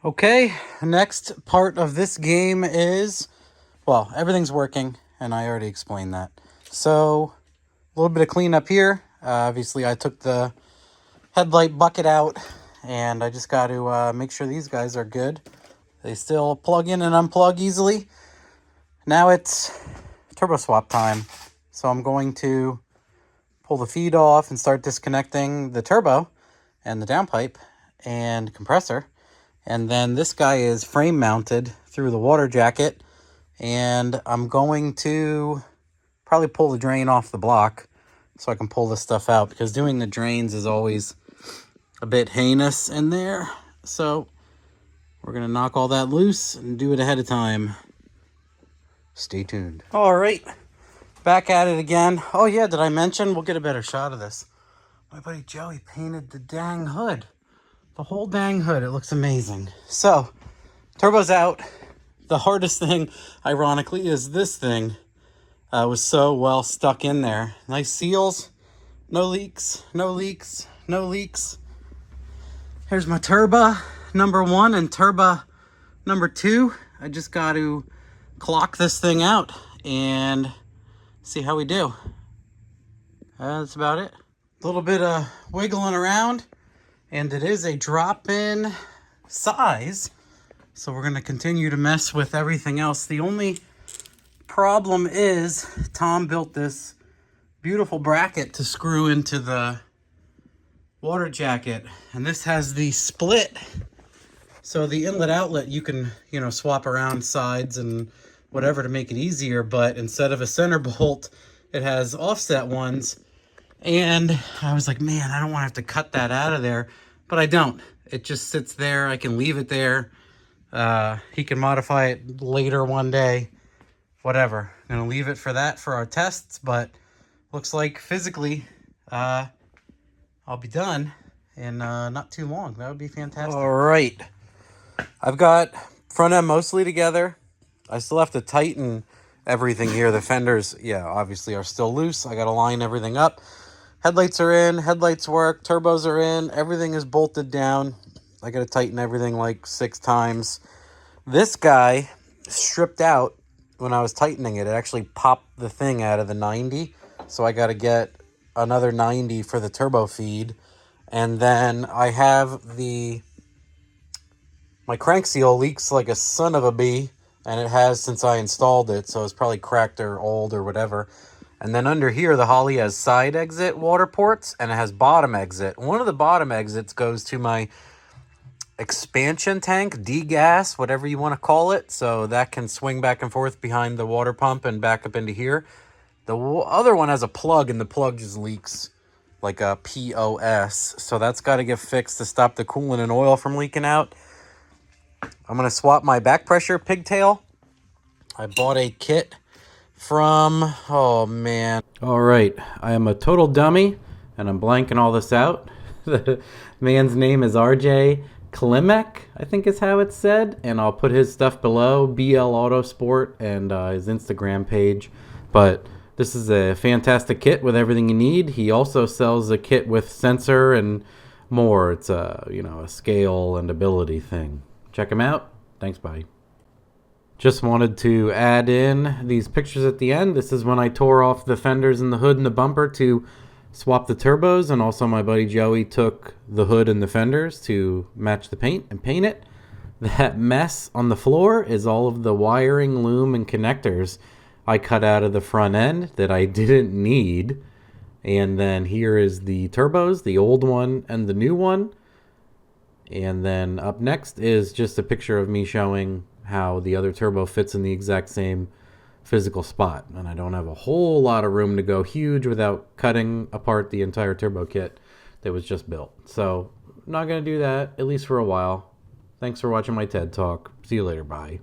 Okay, next part of this game is, well, everything's working, and I already explained that. So, a little bit of cleanup here. Obviously, I took the headlight bucket out, and I just got to make sure these guys are good. They still plug in and unplug easily. Now it's turbo swap time. So I'm going to pull the feed off and start disconnecting the turbo and the downpipe and compressor. And then this guy is frame mounted through the water jacket. And I'm going to probably pull the drain off the block so I can pull this stuff out, because doing the drains is always a bit heinous in there. So we're going to knock all that loose and do it ahead of time. Stay tuned. All right, back at it again. Oh yeah, did I mention we'll get a better shot of this? My buddy Joey painted the dang hood. The whole dang hood. It looks amazing. So, turbo's out. The hardest thing, ironically, is this thing. Was so well stuck in there. Nice seals. No leaks. No leaks. No leaks. Here's my turbo number 1 and turbo number 2. I just got to clock this thing out and see how we do. That's about it. A little bit of wiggling around. And it is a drop-in size, so we're going to continue to mess with everything else. The only problem is Tom built this beautiful bracket to screw into the water jacket, and this has the split, so the inlet outlet you can, swap around sides and whatever to make it easier, but instead of a center bolt, it has offset ones. And I was like, man, I don't want to have to cut that out of there. But I don't. It just sits there. I can leave it there. He can modify it later one day. Whatever. I'm going to leave it for that for our tests. But looks like physically I'll be done in not too long. That would be fantastic. All right. I've got front end mostly together. I still have to tighten everything here. The fenders, obviously are still loose. I got to line everything up. Headlights are in, headlights work, turbos are in, everything is bolted down. I got to tighten everything like 6 times. This guy stripped out when I was tightening it. It actually popped the thing out of the 90. So I got to get another 90 for the turbo feed. And then I have my crank seal leaks like a son of a bee. And it has since I installed it. So it's probably cracked or old or whatever. And then under here, the Holly has side exit water ports, and it has bottom exit. One of the bottom exits goes to my expansion tank, degas, whatever you want to call it. So that can swing back and forth behind the water pump and back up into here. The other one has a plug, and the plug just leaks like a POS. So that's got to get fixed to stop the coolant and oil from leaking out. I'm going to swap my back pressure pigtail. I bought a kit from, oh man. All right, I am a total dummy, and I'm blanking all this out. The man's name is RJ Klimek, I think is how it's said, and I'll put his stuff below, BL Autosport, and his Instagram page. But this is a fantastic kit with everything you need. He also sells a kit with sensor and more. It's a scale and ability thing. Check him out. Thanks, bye. Just wanted to add in these pictures at the end. This is when I tore off the fenders and the hood and the bumper to swap the turbos, and also my buddy Joey took the hood and the fenders to match the paint and paint it. That mess on the floor is all of the wiring, loom, and connectors I cut out of the front end that I didn't need. And then here is the turbos, the old one and the new one. And then up next is just a picture of me showing how the other turbo fits in the exact same physical spot. And I don't have a whole lot of room to go huge without cutting apart the entire turbo kit that was just built. So I'm not going to do that, at least for a while. Thanks for watching my TED Talk. See you later. Bye.